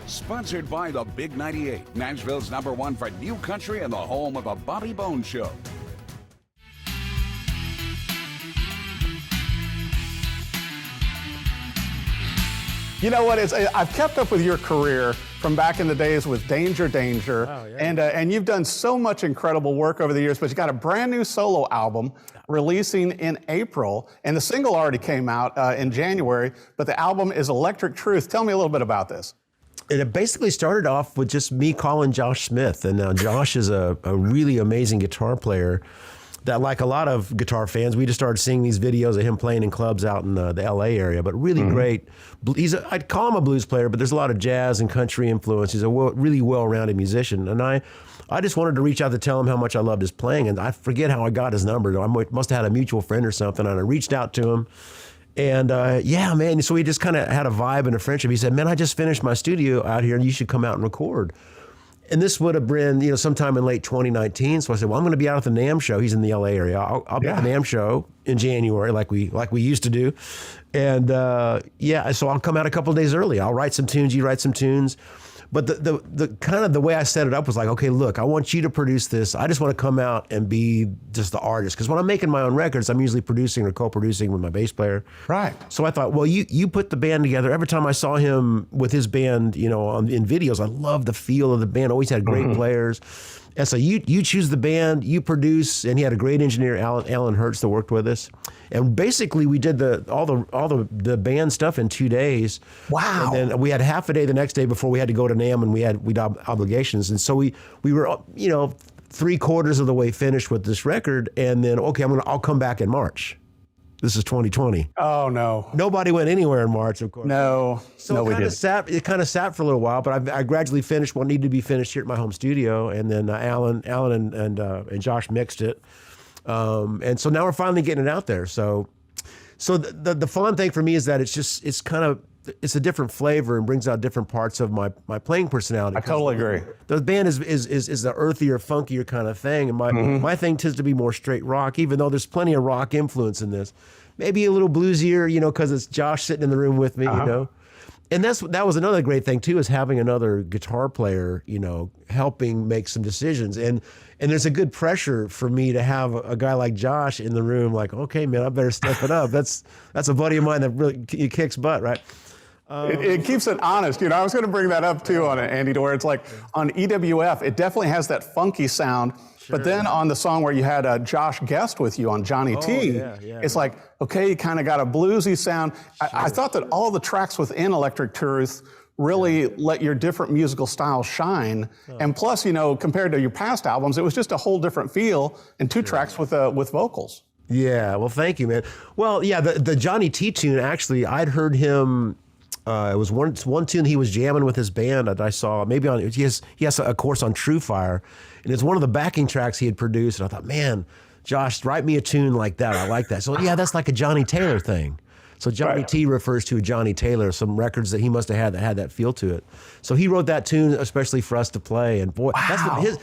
Sponsored by the Big 98, Nashville's #1 for new country and the home of the Bobby Bones Show. You know what? I've kept up with your career from back in the days with Danger Danger, and you've done so much incredible work over the years, but you got a brand new solo album releasing in April, and the single already came out in January, but the album is Electric Truth. Tell me a little bit about this. It basically started off with just me calling Josh Smith, and Josh is a really amazing guitar player that, like a lot of guitar fans, we just started seeing these videos of him playing in clubs out in the LA area, but really great. I'd call him a blues player, but there's a lot of jazz and country influence. He's a really well-rounded musician. And I just wanted to reach out to tell him how much I loved his playing. And I forget how I got his number. I must have had a mutual friend or something. And I reached out to him. And yeah, man, so we just kind of had a vibe and a friendship. He said, man, I just finished my studio out here and you should come out and record. And this would have been, sometime in late 2019. So I said, well, I'm going to be out at the NAMM show. He's in the LA area. I'll be at the NAMM show in January, like we used to do. And so I'll come out a couple of days early. I'll write some tunes. You write some tunes. But the kind of the way I set it up was like, okay, look, I want you to produce this. I just want to come out and be just the artist. Because when I'm making my own records, I'm usually producing or co-producing with my bass player. Right. So I thought, well, you put the band together. Every time I saw him with his band, in videos, I loved the feel of the band. Always had great players. And so you choose the band, you produce, and he had a great engineer, Alan Hertz, that worked with us. And basically, we did all the band stuff in 2 days. Wow! And then we had half a day the next day before we had to go to NAMM, and we'd have obligations. And so we were 3/4 of the way finished with this record, and then I'll come back in March. This is 2020. Oh no! Nobody went anywhere in March, of course. No, so we didn't. It kind of sat for a little while, but I gradually finished what needed to be finished here at my home studio, and then Alan and Josh mixed it, and so now we're finally getting it out there. So the fun thing for me is that it's a different flavor and brings out different parts of my playing personality. I totally agree. The band is the earthier, funkier kind of thing, and my thing tends to be more straight rock, even though there's plenty of rock influence in this. Maybe a little bluesier, because it's Josh sitting in the room with me, And that was another great thing too, is having another guitar player, helping make some decisions. And there's a good pressure for me to have a guy like Josh in the room, like, okay, man, I better step it up. That's a buddy of mine that really kicks butt, right? It keeps it honest. I was going to bring that up too on it, Andy, to where it's like on EWF, it definitely has that funky sound. Sure. But then on the song where you had Josh Guest with you on Johnny T, it's like, okay, you kind of got a bluesy sound. Sure. I thought that all the tracks within Electric Truth really let your different musical styles shine. And plus, compared to your past albums, it was just a whole different feel and two tracks with vocals. Yeah, well, thank you, man. Well, yeah, the Johnny T tune, actually, I'd heard him. It was one tune he was jamming with his band that I saw. Maybe he has a course on True Fire, and it's one of the backing tracks he had produced. And I thought, man, Josh, write me a tune like that. I like that. So yeah, that's like a Johnny Taylor thing. So Johnny T refers to Johnny Taylor, some records that he must have had that had that feel to it. So he wrote that tune especially for us to play. And boy,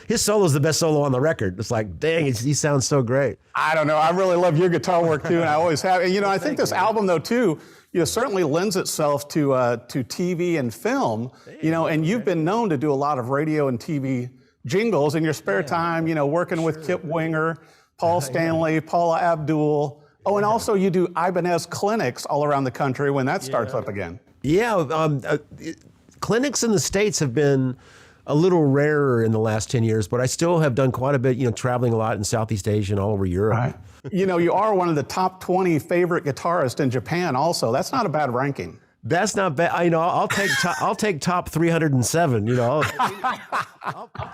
his solo is the best solo on the record. It's like, dang, he sounds so great. I don't know. I really love your guitar work too, and I always have. And I think this album though too, certainly lends itself to TV and film. And you've been known to do a lot of radio and TV jingles in your spare time. Working with Kip Winger, Paul Stanley, Paula Abdul. Oh, and also you do Ibanez clinics all around the country when that starts up again. Yeah, clinics in the States have been a little rarer in the last 10 years, but I still have done quite a bit, traveling a lot in Southeast Asia and all over Europe. Right. You are one of the top 20 favorite guitarists in Japan also. That's not a bad ranking. That's not bad. I'll take top 307.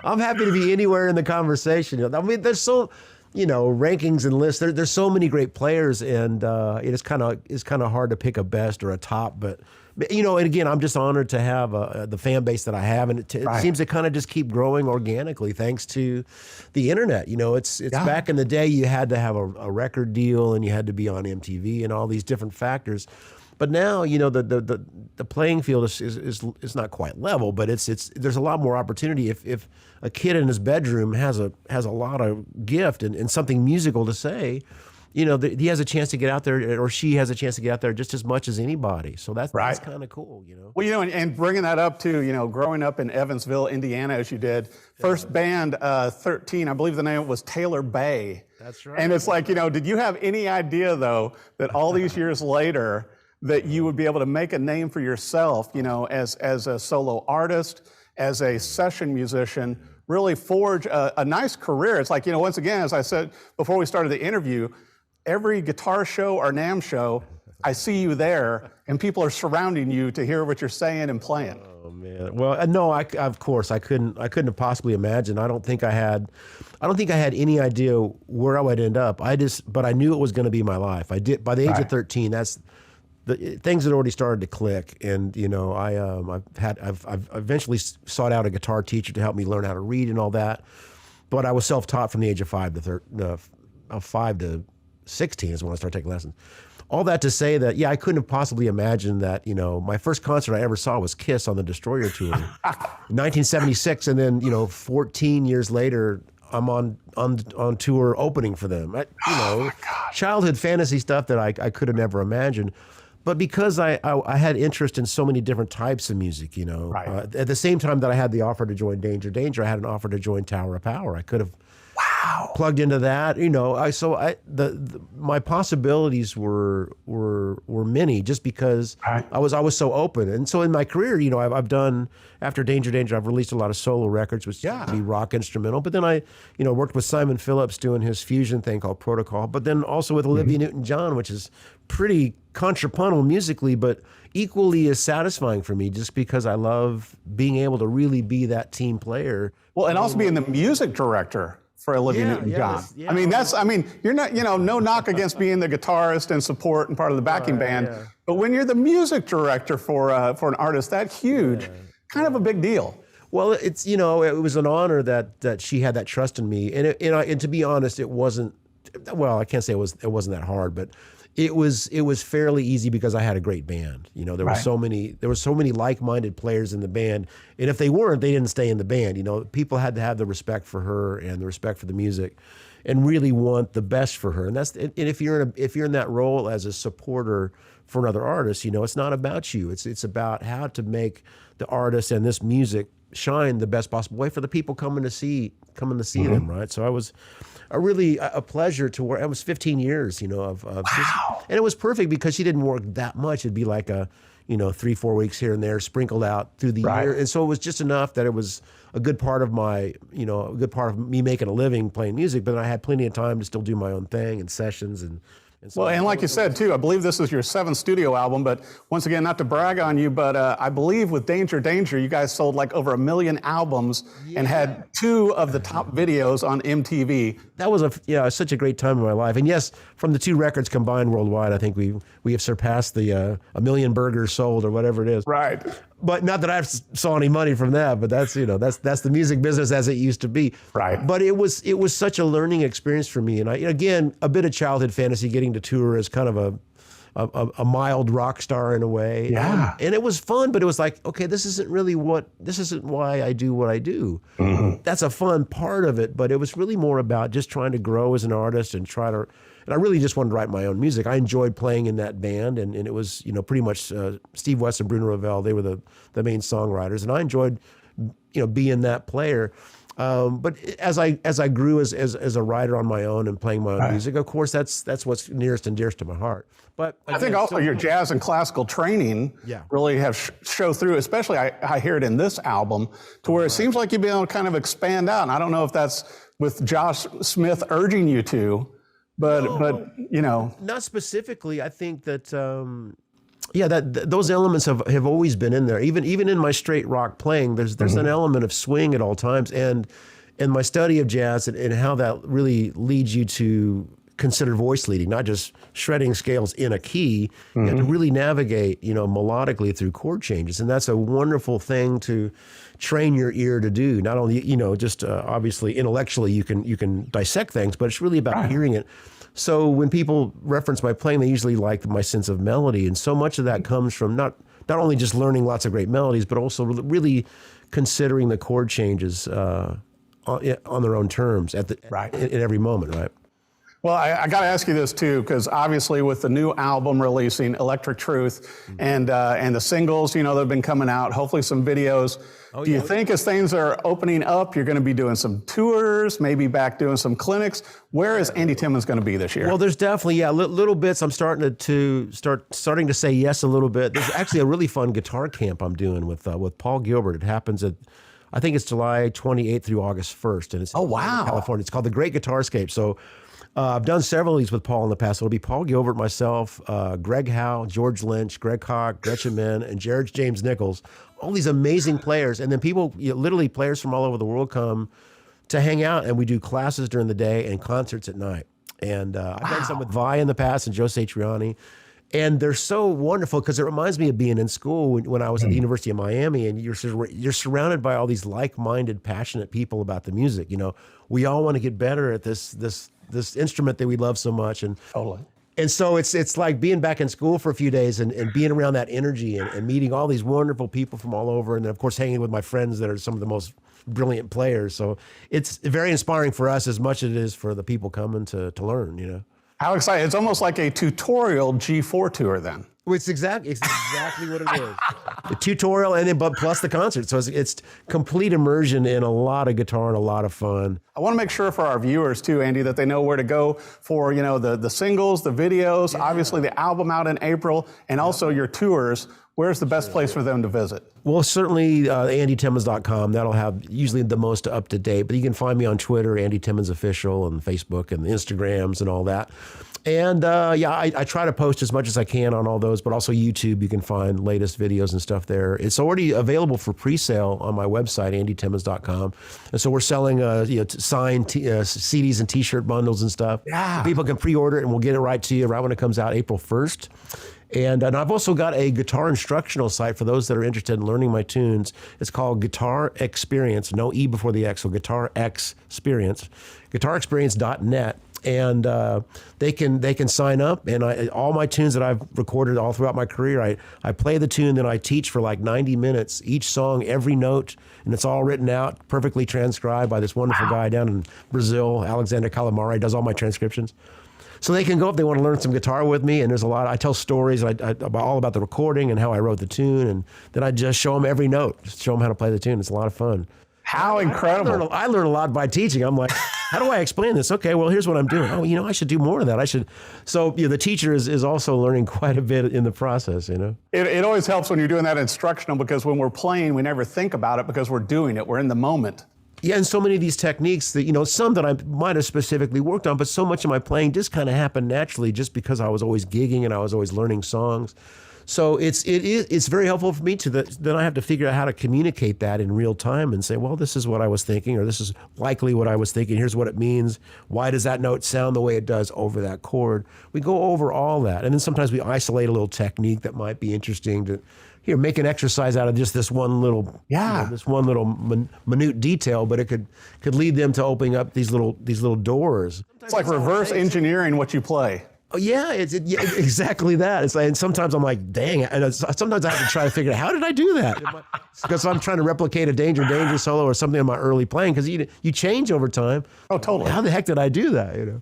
I'm happy to be anywhere in the conversation. I mean, there's so, rankings and lists. There's so many great players, and it's kind of hard to pick a best or a top. But and again, I'm just honored to have the fan base that I have, and it seems to kind of just keep growing organically thanks to the internet. It's back in the day you had to have a record deal and you had to be on MTV and all these different factors. But now, the playing field is not quite level, but there's a lot more opportunity. If a kid in his bedroom has a lot of gift and something musical to say, you know, he has a chance to get out there, or she has a chance to get out there just as much as anybody. So that's kind of cool, you know. Well, you know, and bringing that up too, you know, growing up in Evansville, Indiana, as you did, first band, 13, I believe the name was Taylor Bay. That's right. And it's like, you know, did you have any idea though that all these years later that you would be able to make a name for yourself, you know, as a solo artist, as a session musician, really forge a nice career? It's like, you know, once again, as I said before we started the interview, every guitar show or NAMM show, I see you there, and people are surrounding you to hear what you're saying and playing. Oh man! Well, no, of course, I couldn't have possibly imagined. I don't think I had any idea where I would end up. But I knew it was going to be my life. I did by the age of 13. That's things had already started to click, and you know, I've eventually sought out a guitar teacher to help me learn how to read and all that. But I was self-taught from the age of 5 to 16 is when I started taking lessons. All that to say that, yeah, I couldn't have possibly imagined that, you know, my first concert I ever saw was Kiss on the Destroyer tour, 1976, and then, you know, 14 years later, I'm on tour opening for them. You know, childhood fantasy stuff that I could have never imagined. But because I had interest in so many different types of music, you know, at the same time that I had the offer to join Danger Danger, I had an offer to join Tower of Power. I could have plugged into that, you know. My possibilities were many just because I was so open. And so in my career, you know, I've done, after Danger Danger, I've released a lot of solo records, which tend to be rock instrumental. But then I, you know, worked with Simon Phillips doing his fusion thing called Protocol. But then also with Olivia Newton-John, which is pretty contrapuntal musically, but equally as satisfying for me, just because I love being able to really be that team player. Well, and also being the music director for Olivia Newton-John. I mean, you're not, you know, no knock against being the guitarist and support and part of the backing band, but when you're the music director for an artist that huge, kind of a big deal. Well, it's, you know, it was an honor that she had that trust in me, and to be honest, it wasn't. Well, I can't say it wasn't that hard, but it was fairly easy because I had a great band. You know, there were so many like-minded players in the band, and if they weren't, they didn't stay in the band. You know, people had to have the respect for her and the respect for the music, and really want the best for her. And if you're in that role as a supporter for another artist, you know, it's not about you. It's about how to make the artist and this music shine the best possible way for the people coming to see them, right? So I was a pleasure to work. It was 15 years, you know, of and it was perfect because she didn't work that much. It'd be like 3-4 weeks here and there sprinkled out through the year. And so it was just enough that it was a good part of me making a living playing music, but I had plenty of time to still do my own thing and sessions and so well, and like you said, too, I believe this is your 7th studio album, but once again, not to brag on you, but I believe with Danger Danger, you guys sold like over 1 million albums and had 2 of the top videos on MTV. That was such a great time in my life. And yes, from the 2 records combined worldwide, I think we have surpassed the 1 million burgers sold or whatever it is. Right. But not that I saw any money from that, but that's the music business as it used to be. Right. But it was such a learning experience for me. And again, a bit of childhood fantasy, getting to tour as kind of a mild rock star in a way. Yeah. And it was fun, but it was like, okay, this isn't why I do what I do. That's a fun part of it, but it was really more about just trying to grow as an artist and and I really just wanted to write my own music. I enjoyed playing in that band, and it was, you know, pretty much Steve West and Bruno Ravel, they were the main songwriters, and I enjoyed, you know, being that player. But as I grew as a writer on my own and playing my own music, of course, that's what's nearest and dearest to my heart. But I think also your jazz and classical training really have show through, especially I hear it in this album, to where it seems like you've been able to kind of expand out. And I don't know if that's with Josh Smith urging you to, but you know. Not specifically. I think that those elements have always been in there. Even in my straight rock playing, there's an element of swing at all times, and my study of jazz and how that really leads you to consider voice leading, not just shredding scales in a key, and to really navigate, you know, melodically through chord changes. And that's a wonderful thing to train your ear to do. Not only, you know, just obviously intellectually you can dissect things, but it's really about hearing it. So when people reference my playing, they usually like my sense of melody. And so much of that comes from not only just learning lots of great melodies, but also really considering the chord changes on their own terms in every moment, right? Well, I got to ask you this too, because obviously with the new album releasing, Electric Truth, and the singles, you know, that have been coming out, hopefully some videos. Do you think as things are opening up, you're going to be doing some tours, maybe back doing some clinics? Where is Andy Timmons going to be this year? Well, there's definitely, little bits. I'm starting to say yes a little bit. There's actually a really fun guitar camp I'm doing with Paul Gilbert. It happens I think it's July 28th through August 1st, and it's in California. It's called the Great Guitarscape. So I've done several of these with Paul in the past. It'll be Paul Gilbert, myself, Greg Howe, George Lynch, Greg Koch, Gretchen Menn, and Jared James Nichols. All these amazing players. And then people, literally players from all over the world come to hang out, and we do classes during the day and concerts at night. And I've done some with Vi in the past and Joe Satriani. And they're so wonderful because it reminds me of being in school when I was at the University of Miami, and you're surrounded by all these like-minded, passionate people about the music. You know, we all want to get better at this instrument that we love so much. And Totally. And so it's like being back in school for a few days and being around that energy and meeting all these wonderful people from all over. And then, of course, hanging with my friends that are some of the most brilliant players. So it's very inspiring for us as much as it is for the people coming to learn, you know. How exciting. It's almost like a tutorial G4 tour then. Well, it's exactly what it is. The tutorial and then but plus the concert. So it's complete immersion in a lot of guitar and a lot of fun. I want to make sure for our viewers too, Andy, that they know where to go for, you know, the singles, the videos, obviously the album out in April, and also your tours. Where's the best place for them to visit? Well, certainly AndyTimmons.com. That'll have usually the most up to date. But you can find me on Twitter, Andy Timmons Official, and Facebook and the Instagrams and all that. And I try to post as much as I can on all those, but also YouTube. You can find latest videos and stuff there. It's already available for pre-sale on my website, AndyTimmons.com. And so we're selling signed CDs and T-shirt bundles and stuff. Yeah. People can pre-order it, and we'll get it right to you right when it comes out, April 1st. And I've also got a guitar instructional site for those that are interested in learning my tunes. It's called Guitar Experience, no E before the X, so Guitar X Experience, guitarexperience.net. And they can sign up, and all my tunes that I've recorded all throughout my career, I play the tune, then I teach for like 90 minutes, each song, every note, and it's all written out, perfectly transcribed by this wonderful guy down in Brazil, Alexander Calamari, does all my transcriptions. So they can go if they want to learn some guitar with me, and there's a lot. I tell stories all about the recording and how I wrote the tune, and then I just show them every note, just show them how to play the tune. It's a lot of fun. How incredible. I learn a lot by teaching. I'm like, how do I explain this? Okay, well, here's what I'm doing. Oh, I should do more of that. So the teacher is also learning quite a bit in the process, you know? It always helps when you're doing that instructional, because when we're playing, we never think about it because we're doing it. We're in the moment. Yeah, and so many of these techniques that, some that I might have specifically worked on, but so much of my playing just kind of happened naturally just because I was always gigging and I was always learning songs. So it's very helpful for me then I have to figure out how to communicate that in real time and say, well, this is what I was thinking, or this is likely what I was thinking. Here's what it means. Why does that note sound the way it does over that chord? We go over all that. And then sometimes we isolate a little technique that might be interesting to, make an exercise out of just this one little, minute detail, but it could lead them to opening up these little doors. It's like reverse engineering what you play. Oh yeah, exactly that. It's like, and sometimes I'm like, dang, and sometimes I have to try to figure out how did I do that? Because I'm trying to replicate a Danger solo or something in my early playing, because you change over time. Oh, totally. How the heck did I do that?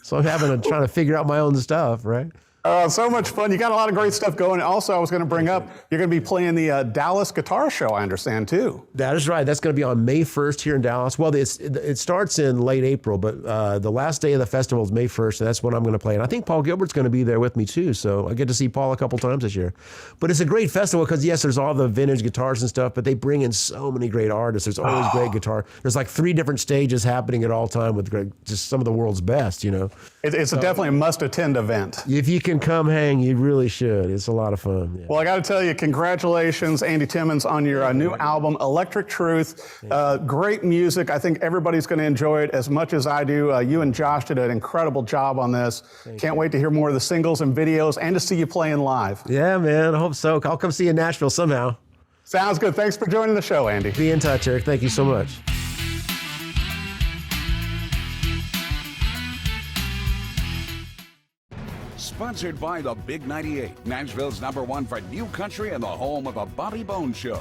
So I'm trying to figure out my own stuff, right? So much fun. You got a lot of great stuff going. Also, I was going to bring up, you're going to be playing the Dallas Guitar Show, I understand, too. That is right. That's going to be on May 1st here in Dallas. Well, it starts in late April, but the last day of the festival is May 1st, and that's when I'm going to play. And I think Paul Gilbert's going to be there with me, too, so I get to see Paul a couple times this year. But it's a great festival because, yes, there's all the vintage guitars and stuff, but they bring in so many great artists. There's always great guitar. There's like 3 different stages happening at all time with just some of the world's best, It's definitely a must-attend event. If you can come hang, you really should. It's a lot of fun. Yeah. Well, I got to tell you, congratulations, Andy Timmons, on your new album, Electric Truth. Great music. I think everybody's going to enjoy it as much as I do. You and Josh did an incredible job on this. Can't wait to hear more of the singles and videos and to see you playing live. Yeah, man. I hope so. I'll come see you in Nashville somehow. Sounds good. Thanks for joining the show, Andy. Be in touch, Eric. Thank you so much. Sponsored by the Big 98, Nashville's #1 for new country and the home of a Bobby Bones Show.